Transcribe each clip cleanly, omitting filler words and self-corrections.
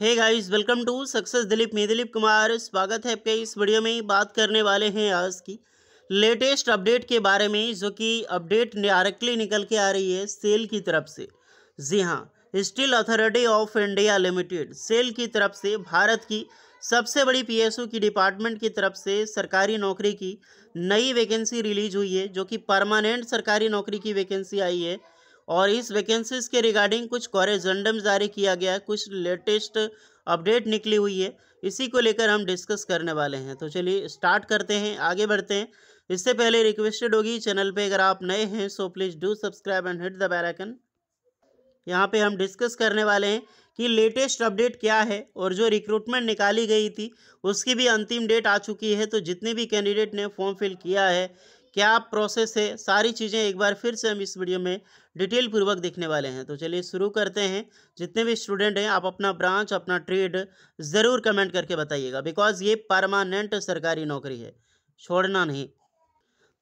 Hey guys, welcome to success Dilip. मैं दिलीप कुमार, स्वागत है आपके इस वीडियो में। बात करने वाले हैं आज की लेटेस्ट अपडेट के बारे में, जो कि अपडेट डायरेक्टली निकल के आ रही है सेल की तरफ से। जी हाँ, steel authority of India limited SAIL की तरफ से भारत की सबसे बड़ी पीएसयू की डिपार्टमेंट की तरफ से सरकारी नौकरी की नई वैकेंसी रिलीज हुई है, जो कि परमानेंट सरकारी नौकरी की वैकेंसी आई है। और इस वैकेंसीज के रिगार्डिंग कुछ कॉरेजेंडम जारी किया गया है, कुछ लेटेस्ट अपडेट निकली हुई है। इसी को लेकर हम डिस्कस करने वाले हैं। तो चलिए स्टार्ट करते हैं, आगे बढ़ते हैं। इससे पहले रिक्वेस्टेड होगी, चैनल पे अगर आप नए हैं so please do subscribe and hit the bell icon. यहाँ पे हम डिस्कस करने वाले हैं कि लेटेस्ट अपडेट क्या है, और जो रिक्रूटमेंट निकाली गई थी उसकी भी अंतिम डेट आ चुकी है। तो जितने भी कैंडिडेट ने फॉर्म फिल किया है, क्या प्रोसेस है, सारी चीज़ें एक बार फिर से हम इस वीडियो में डिटेल पूर्वक देखने वाले हैं। तो चलिए शुरू करते हैं। जितने भी स्टूडेंट हैं, आप अपना ब्रांच, अपना ट्रेड ज़रूर कमेंट करके बताइएगा, बिकॉज ये परमानेंट सरकारी नौकरी है, छोड़ना नहीं।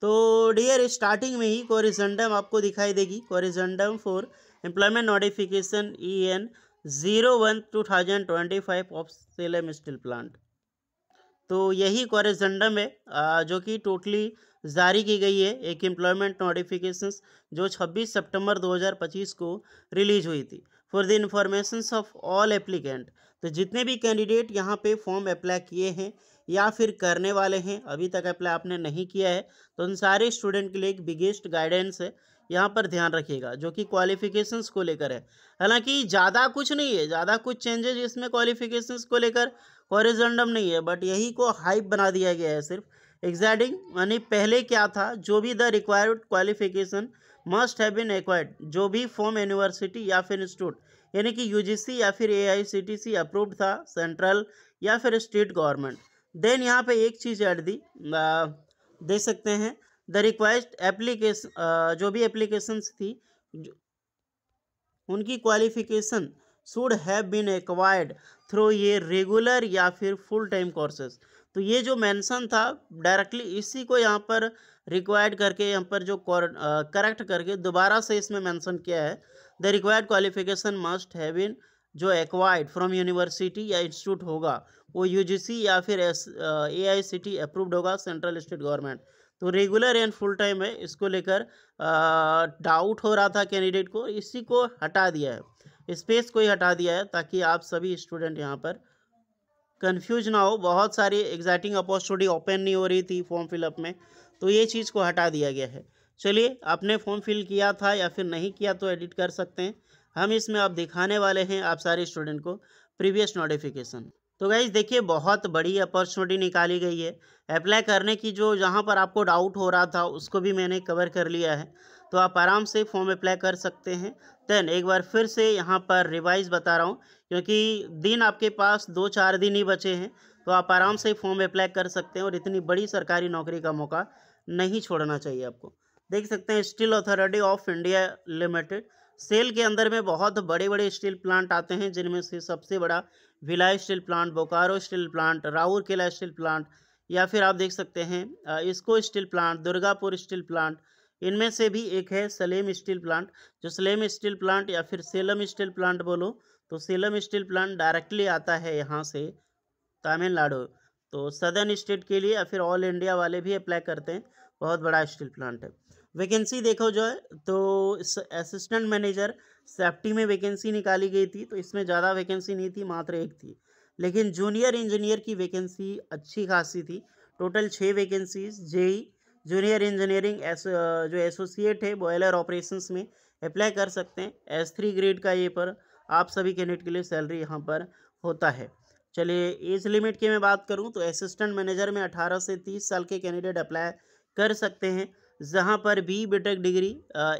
तो डियर, स्टार्टिंग में ही कोरिजेंडम आपको दिखाई देगी। Corrigendum for employment notification EN 01/2025 of Salem steel plant. तो यही कोरिजेंडम है जो कि टोटली जारी की गई है, एक एम्प्लॉयमेंट नोटिफिकेशंस जो 26 सितंबर 2025 को रिलीज हुई थी। For the informations of all applicant, तो जितने भी कैंडिडेट यहाँ पे फॉर्म अप्लाई किए हैं या फिर करने वाले हैं, अभी तक अप्लाई आपने नहीं किया है, तो उन सारे स्टूडेंट के लिए एक बिगेस्ट गाइडेंस है, यहाँ पर ध्यान रखिएगा, जो कि क्वालिफिकेशंस को लेकर है। हालांकि ज़्यादा कुछ नहीं है, ज़्यादा कुछ चेंजेस इसमें क्वालिफिकेशंस को लेकर हॉरिजॉन्टल नहीं है, बट यही को हाइप बना दिया गया है सिर्फ। एग्जैक्टिंग यानी पहले क्या था, जो भी the required qualification must have been acquired, जो भी फॉर्म यूनिवर्सिटी या फिर इंस्टीट्यूट यानी कि UGC या फिर AICTC अप्रूव्ड था, सेंट्रल या फिर स्टेट गवर्नमेंट। देन यहाँ पे एक चीज़ ऐड दी, दे सकते हैं द रिक्वायर्ड एप्लीकेशन, जो भी एप्लीकेशंस थी उनकी qualification should have been acquired through ये रेगुलर या फिर फुल टाइम कोर्सेज। तो ये जो मेंशन था डायरेक्टली इसी को यहाँ पर रिक्वायर्ड करके, यहाँ पर जो करेक्ट करके दोबारा से इसमें मेंशन किया है, the required qualification must have been, जो एक्वायर्ड फ्रॉम यूनिवर्सिटी या इंस्टीट्यूट होगा वो UGC या फिर AICT अप्रूव्ड होगा, सेंट्रल स्टेट गवर्नमेंट। तो रेगुलर एंड फुल टाइम है, इसको लेकर डाउट हो रहा था कैंडिडेट को, इसी को हटा दिया है, स्पेस को ही हटा दिया है, ताकि आप सभी स्टूडेंट यहाँ पर कंफ्यूज ना हो। बहुत सारी एग्जैक्टिंग अपॉर्चुनिटी ओपन नहीं हो रही थी फॉर्म फिलअप में, तो ये चीज़ को हटा दिया गया है। चलिए, आपने फॉर्म फिल किया था या फिर नहीं किया तो एडिट कर सकते हैं। हम इसमें आप दिखाने वाले हैं आप सारे स्टूडेंट को प्रीवियस नोटिफिकेशन। तो गाइज देखिए, बहुत बड़ी अपॉर्चुनिटी निकाली गई है अप्लाई करने की। जो जहाँ पर आपको डाउट हो रहा था उसको भी मैंने कवर कर लिया है, तो आप आराम से फॉर्म अप्लाई कर सकते हैं। देन एक बार फिर से यहाँ पर रिवाइज बता रहा हूँ, क्योंकि दिन आपके पास 2-4 दिन ही बचे हैं, तो आप आराम से फॉर्म अप्लाई कर सकते हैं, और इतनी बड़ी सरकारी नौकरी का मौका नहीं छोड़ना चाहिए आपको। देख सकते हैं steel authority of India limited, SAIL के अंदर में बहुत बड़े बड़े स्टील प्लांट आते हैं, जिनमें से सबसे बड़ा Bhilai steel plant, Bokaro steel plant, Rourkela steel plant, या फिर आप देख सकते हैं इसको steel plant, Durgapur steel plant. इनमें से भी एक है सलेम स्टील प्लांट, जो सलेम स्टील प्लांट या फिर सेलम स्टील प्लांट बोलो, तो सेलम स्टील प्लांट डायरेक्टली आता है यहाँ से तमिलनाडु। तो सदर्न स्टेट के लिए या फिर ऑल इंडिया वाले भी अप्लाई करते हैं, बहुत बड़ा स्टील प्लांट है। वैकेंसी देखो जो है, तो असिस्टेंट मैनेजर सेफ्टी में वैकेंसी निकाली गई थी, तो इसमें ज़्यादा वैकेंसी नहीं थी, मात्र एक थी। लेकिन जूनियर इंजीनियर की वैकेंसी अच्छी खासी थी, total 6 vacancies. JEE junior engineering जो एसोसिएट है बॉयलर ऑपरेशंस में अप्लाई कर सकते हैं। S3 ग्रेड का ये पर आप सभी कैंडिडेट के लिए सैलरी यहाँ पर होता है। चलिए, एज लिमिट की मैं बात करूँ तो असिस्टेंट मैनेजर में 18 से 30 साल के कैंडिडेट अप्लाई कर सकते हैं, जहाँ पर BTech डिग्री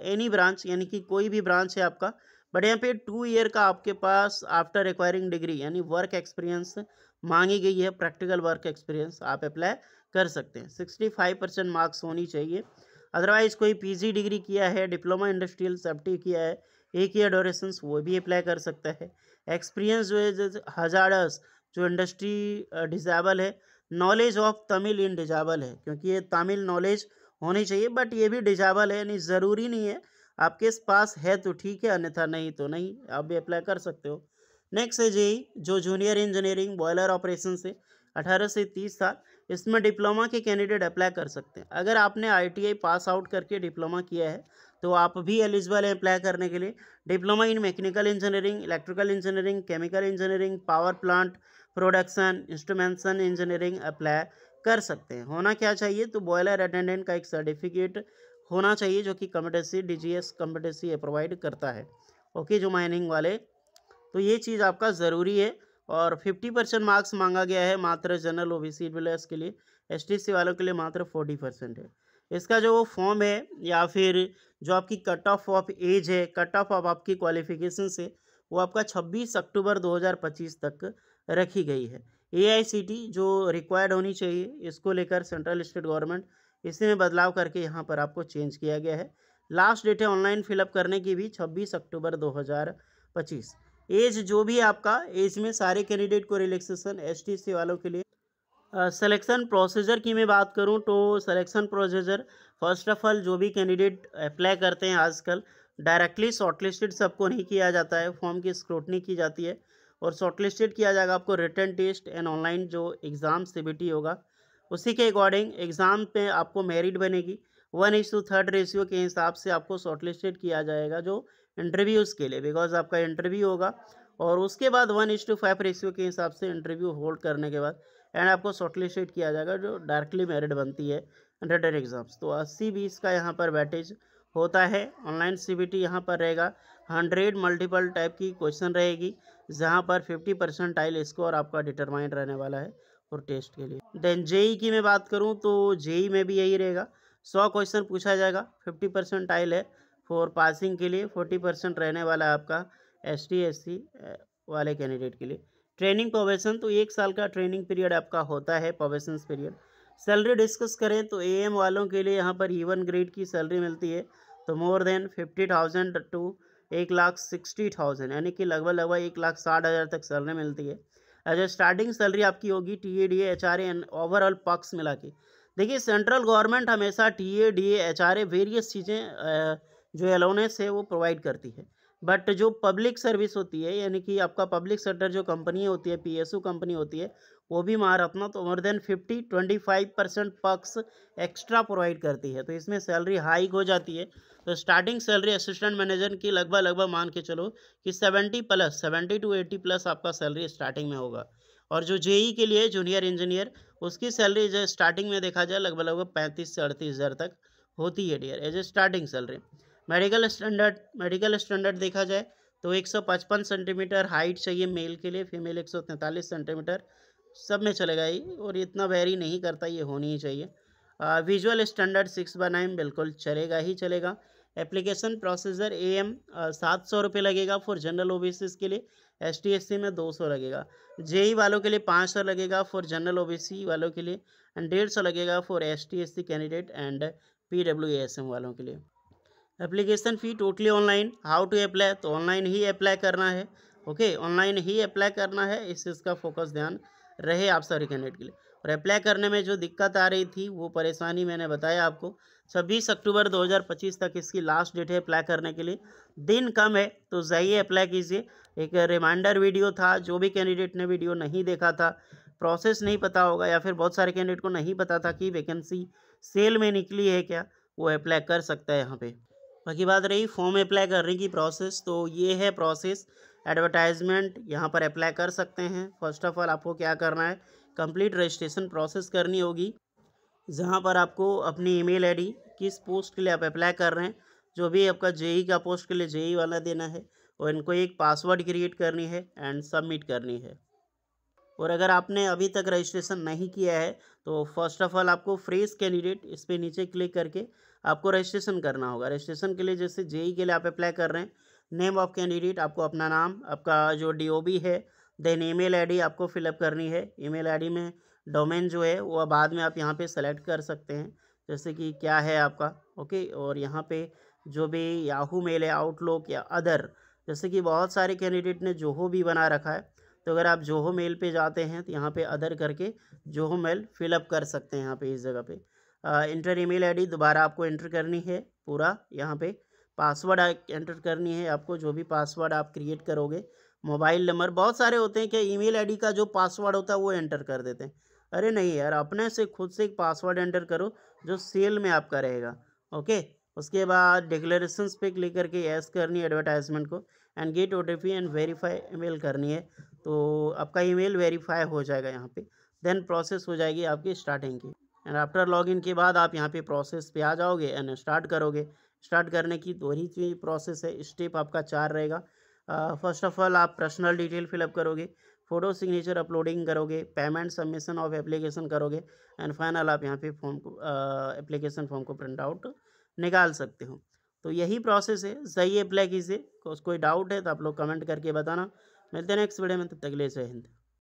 एनी ब्रांच यानी कि कोई भी ब्रांच है आपका, बट यहाँ पे 2 ईयर का आपके पास आफ्टर एक्वायरिंग डिग्री यानी वर्क एक्सपीरियंस मांगी गई है, प्रैक्टिकल वर्क एक्सपीरियंस आप अप्लाई कर सकते हैं। 65% मार्क्स होनी चाहिए। अदरवाइज कोई PG डिग्री किया है, डिप्लोमा इंडस्ट्रियल सेफ्टी किया है, 1 ईयर ड्यूरेशंस, वो भी अप्लाई कर सकता है। एक्सपीरियंस जो है, जैसे हजार्डस जो इंडस्ट्री डिजेबल है, knowledge of Tamil in disable है, क्योंकि ये तमिल नॉलेज होनी चाहिए, बट ये भी डिजेबल है, नहीं ज़रूरी नहीं है। आपके पास है तो ठीक है, अन्यथा नहीं तो नहीं, आप भी अप्लाई कर सकते हो। नेक्स्ट है जेई, जो जूनियर इंजीनियरिंग बॉयलर ऑपरेशन से 18 से 30 साल, इसमें डिप्लोमा के कैंडिडेट अप्लाई कर सकते हैं। अगर आपने आईटीआई पास आउट करके डिप्लोमा किया है तो आप भी एलिजिबल हैं अप्लाई करने के लिए। Diploma in mechanical engineering, electrical engineering, chemical engineering, power plant production, instrumentation engineering apply कर सकते हैं। होना क्या चाहिए, तो बॉयलर अटेंडेंट का एक सर्टिफिकेट होना चाहिए जो कि कॉम्पिटेंसी डीजीएस कॉम्पिटेंसी प्रोवाइड करता है। ओके, जो माइनिंग वाले, तो ये चीज़ आपका ज़रूरी है। और 50% मार्क्स मांगा गया है मात्र जनरल ओबीसी प्लस के लिए, एसटीसी वालों के लिए मात्र 40% है। इसका जो फॉर्म है या फिर जो आपकी कट ऑफ एज है, कट ऑफ आपकी क्वालिफिकेशन से, वो आपका 26 अक्टूबर 2025 तक रखी गई है। एआईसीटी जो रिक्वायर्ड होनी चाहिए, इसको लेकर सेंट्रल स्टेट गवर्नमेंट इसी में बदलाव करके यहाँ पर आपको चेंज किया गया है। लास्ट डेट है ऑनलाइन फिलअप करने की भी 26 अक्टूबर 2025। एज जो भी आपका एज में सारे कैंडिडेट को रिलैक्सेशन, एसटीसी वालों के लिए। सिलेक्शन प्रोसीजर की मैं बात करूं तो selection procedure, first of all जो भी कैंडिडेट अप्लाई करते हैं आजकल, डायरेक्टली शॉर्टलिस्टेड सबको नहीं किया जाता है, फॉर्म की स्क्रूटनी की जाती है और शॉर्टलिस्टेड किया जाएगा आपको रिटन टेस्ट एंड ऑनलाइन जो एग्ज़ाम सीबीटी होगा, उसी के अकॉर्डिंग एग्ज़ाम पे आपको मेरिट बनेगी। 1:3 रेशियो के हिसाब से आपको शॉर्टलिस्टेड किया जाएगा जो इंटरव्यूज़ के लिए, बिकॉज आपका इंटरव्यू होगा और उसके बाद 1:5 रेशियो के हिसाब से इंटरव्यू होल्ड करने के बाद एंड आपको शॉर्टलिस्टेड किया जाएगा जो डायरेक्टली मेरिट बनती है रिटन एग्जाम्स। तो 80-20 का यहाँ पर बैटेज होता है। ऑनलाइन सीबीटी यहाँ पर रहेगा, 100 मल्टीपल टाइप की क्वेश्चन रहेगी जहाँ पर 50 परसेंटाइल स्कोर आपका डिटरमाइंड रहने वाला है और टेस्ट के लिए। देन जेई की मैं बात करूँ तो जेई में भी यही रहेगा, 100 क्वेश्चन पूछा जाएगा, 50 परसेंटाइल है फॉर पासिंग के लिए, 40% रहने वाला है आपका एसटी एससी वाले कैंडिडेट के लिए। ट्रेनिंग प्रोबेशन, तो 1 साल का ट्रेनिंग पीरियड आपका होता है, प्रोबेशन पीरियड। सैलरी डिस्कस करें तो एएम वालों के लिए यहाँ पर E1 ग्रेड की सैलरी मिलती है, तो मोर देन 50,000 टू 1,60,000, यानी कि लगभग 1,60,000 तक सैलरी मिलती है। एज ए स्टार्टिंग सैलरी आपकी होगी TADA HRA एंड ओवरऑल पक्स मिला के। देखिए सेंट्रल गवर्नमेंट हमेशा TADA HRA वेरियस चीज़ें जो अलाउंस है वो प्रोवाइड करती है, बट जो पब्लिक सर्विस होती है यानी कि आपका पब्लिक सेक्टर जो कंपनी होती है, PSU कंपनी होती है, वो भी महारत्ना तो मोर देन 25% पक्स एक्स्ट्रा प्रोवाइड करती है, तो इसमें सैलरी हाइक हो जाती है। तो स्टार्टिंग सैलरी असिस्टेंट मैनेजर की लगभग मान के चलो कि 70 to 80+ आपका सैलरी स्टार्टिंग में होगा। और जो जेई के लिए जूनियर इंजीनियर, उसकी सैलरी जो स्टार्टिंग में देखा जाए लगभग 35 से 38 हज़ार तक होती है dear, as a starting salary. Medical standard देखा जाए तो 155 सेंटीमीटर हाइट चाहिए मेल के लिए, फीमेल 143 सेंटीमीटर, सब में चलेगा ये और इतना वेरी नहीं करता, ये होनी ही चाहिए। विजुअल स्टैंडर्ड 6/9 बिल्कुल चलेगा ही चलेगा। एप्लीकेशन प्रोसीजर AM 700 रुपये लगेगा फॉर जनरल ओबीसी के लिए, ST SC में 200 लगेगा। जेई वालों के लिए 500 लगेगा फॉर जनरल ओबीसी वालों के लिए एंड 150 लगेगा for ST SC candidate and PWASM वालों के लिए। Application fee totally online. How to apply, तो ऑनलाइन ही अप्लाई करना है। ओके, ऑनलाइन ही अप्लाई करना है, इस चीज़ का फोकस ध्यान रहे आप सारे कैंडिडेट के लिए। और अप्लाई करने में जो दिक्कत आ रही थी वो परेशानी मैंने बताया आपको। 26 अक्टूबर 2025 तक इसकी लास्ट डेट है अप्लाई करने के लिए। दिन कम है तो जाइए अप्लाई कीजिए। एक रिमाइंडर वीडियो था, जो भी कैंडिडेट ने वीडियो नहीं देखा था, प्रोसेस नहीं पता होगा या फिर बहुत सारे कैंडिडेट को नहीं पता था कि वैकेंसी सेल में निकली है क्या, वो अप्लाई कर सकता है यहाँ पे। बाकी बात रही फॉर्म अप्लाई करने की प्रोसेस, तो ये है प्रोसेस। एडवर्टाइजमेंट यहाँ पर अप्लाई कर सकते हैं। फर्स्ट ऑफ ऑल आपको क्या करना है, कंप्लीट रजिस्ट्रेशन प्रोसेस करनी होगी, जहाँ पर आपको अपनी ईमेल आईडी, किस पोस्ट के लिए आप अप्लाई कर रहे हैं, जो भी आपका जेई का पोस्ट के लिए जेई वाला देना है, और इनको एक पासवर्ड क्रिएट करनी है एंड सबमिट करनी है। और अगर आपने अभी तक रजिस्ट्रेशन नहीं किया है तो फर्स्ट ऑफ ऑल आपको फ्रेश कैंडिडेट इस पर नीचे क्लिक करके आपको रजिस्ट्रेशन करना होगा। रजिस्ट्रेशन के लिए जैसे जेई के लिए आप अप्लाई कर रहे हैं, नेम ऑफ कैंडिडेट, आपको अपना नाम, आपका जो DOB है, देन ईमेल आईडी आपको फिलअप करनी है। ईमेल आईडी में डोमेन जो है वो बाद में आप यहाँ पे सेलेक्ट कर सकते हैं, जैसे कि क्या है आपका। ओके, और यहाँ पे जो भी याहू मेल है, आउटलुक या अदर, जैसे कि बहुत सारे कैंडिडेट ने जोहो भी बना रखा है, तो अगर आप जोहो मेल पे जाते हैं तो यहाँ पे अदर करके जोहो मेल फिलअप कर सकते हैं। यहाँ पे इस जगह पे इंटर ईमेल आईडी दोबारा आपको एंटर करनी है पूरा। यहाँ पे पासवर्ड एंटर करनी है आपको, जो भी पासवर्ड आप क्रिएट करोगे मोबाइल नंबर, बहुत सारे होते हैं कि ईमेल आईडी का जो पासवर्ड होता है वो एंटर कर देते हैं। अरे नहीं यार, अपने से खुद से एक पासवर्ड एंटर करो जो सेल में आपका रहेगा। ओके, उसके बाद डिक्लेरेशंस पे क्लिक करके यस करनी है एडवर्टाइजमेंट को, and gate OTP and verify email करनी है। तो आपका ईमेल वेरीफाई हो जाएगा यहाँ पे, देन प्रोसेस हो जाएगी आपकी स्टार्टिंग की। एंड आफ्टर लॉगिन के बाद आप यहाँ पे प्रोसेस पे आ जाओगे एंड स्टार्ट करोगे। स्टार्ट करने की दो ही प्रोसेस है, स्टेप आपका 4 रहेगा। फर्स्ट ऑफ ऑल आप पर्सनल डिटेल फिलअप करोगे, फ़ोटो सिग्नेचर अपलोडिंग करोगे, पेमेंट सबमिशन ऑफ एप्लीकेशन करोगे, एंड फाइनल आप यहाँ पे फॉर्म को एप्लीकेशन फॉर्म को प्रिंट आउट निकाल सकते हो। तो यही प्रोसेस है, सही अप्लाई कीजिए। कोई डाउट है तो आप लोग कमेंट करके बताना। मिलते हैं नेक्स्ट वीडियो में, तब तक के लिए जय हिंद।